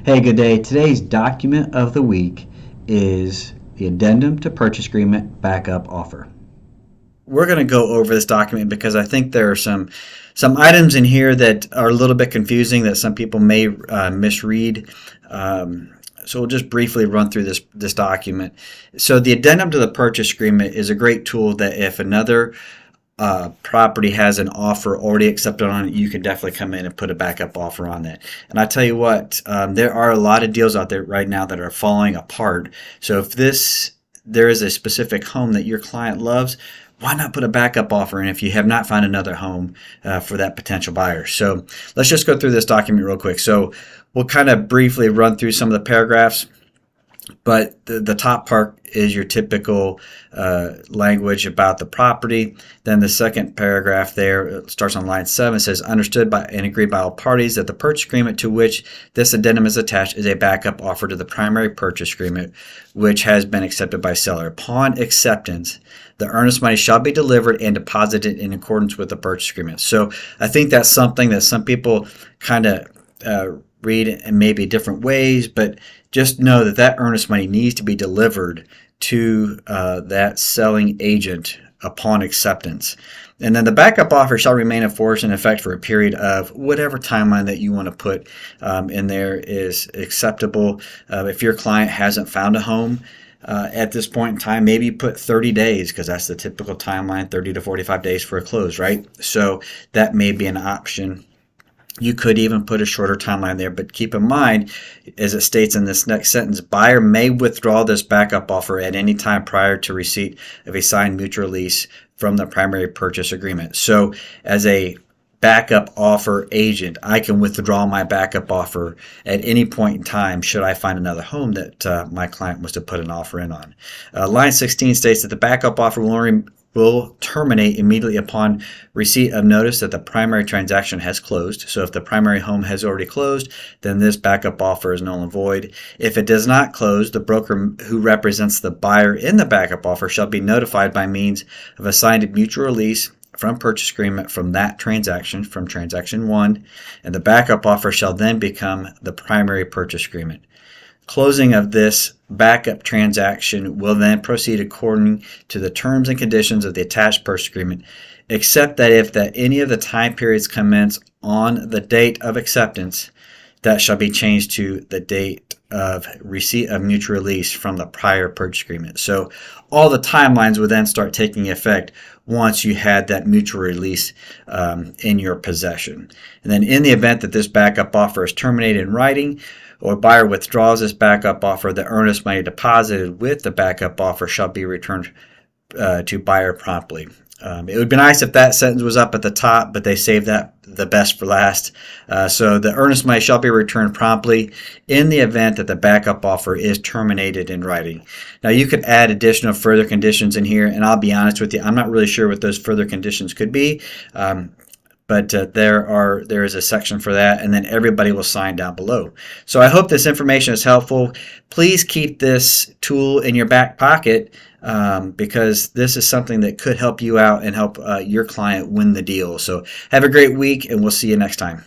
Hey, good day. Today's document of the week is the Addendum to Purchase Agreement Backup Offer. We're going to go over this document because I think there are some items in here that are a little bit confusing that some people may misread. So we'll just briefly run through this document. So the Addendum to the Purchase Agreement is a great tool that if another property has an offer already accepted on it, you can definitely come in and put a backup offer on that. And I tell you what, there are a lot of deals out there right now that are falling apart. So if there is a specific home that your client loves, why not put a backup offer in if you have not found another home for that potential buyer? So let's just go through this document real quick. So we'll kind of briefly run through some of the paragraphs. But the top part is your typical language about the property. Then the second paragraph there starts on line 7. It says, understood by and agreed by all parties that the purchase agreement to which this addendum is attached is a backup offer to the primary purchase agreement, which has been accepted by seller. Upon acceptance, the earnest money shall be delivered and deposited in accordance with the purchase agreement. So I think that's something that some people kind of read in maybe different ways, but just know that that earnest money needs to be delivered to that selling agent upon acceptance. And then the backup offer shall remain in force and effect for a period of whatever timeline that you want to put in there is acceptable. If your client hasn't found a home at this point in time, maybe put 30 days because that's the typical timeline, 30 to 45 days for a close, right? So that may be an option. You could even put a shorter timeline there, but keep in mind, as it states in this next sentence, buyer may withdraw this backup offer at any time prior to receipt of a signed mutual lease from the primary purchase agreement. So as a backup offer agent, I can withdraw my backup offer at any point in time should I find another home that my client was to put an offer in on. Line 16 states that the backup offer will terminate immediately upon receipt of notice that the primary transaction has closed. So if the primary home has already closed, then this backup offer is null and void. If it does not close, the broker who represents the buyer in the backup offer shall be notified by means of a signed mutual release from purchase agreement from that transaction, from transaction 1, and the backup offer shall then become the primary purchase agreement. Closing of this backup transaction will then proceed according to the terms and conditions of the attached purchase agreement, except that if any of the time periods commence on the date of acceptance, that shall be changed to the date of receipt of mutual release from the prior purchase agreement. So all the timelines would then start taking effect once you had that mutual release in your possession. And then in the event that this backup offer is terminated in writing, or buyer withdraws this backup offer, the earnest money deposited with the backup offer shall be returned to buyer promptly. It would be nice if that sentence was up at the top, but they saved that the best for last. So the earnest money shall be returned promptly in the event that the backup offer is terminated in writing. Now you could add additional further conditions in here, and I'll be honest with you, I'm not really sure what those further conditions could be. But there is a section for that, and then everybody will sign down below. So I hope this information is helpful. Please keep this tool in your back pocket because this is something that could help you out and help your client win the deal. So have a great week, and we'll see you next time.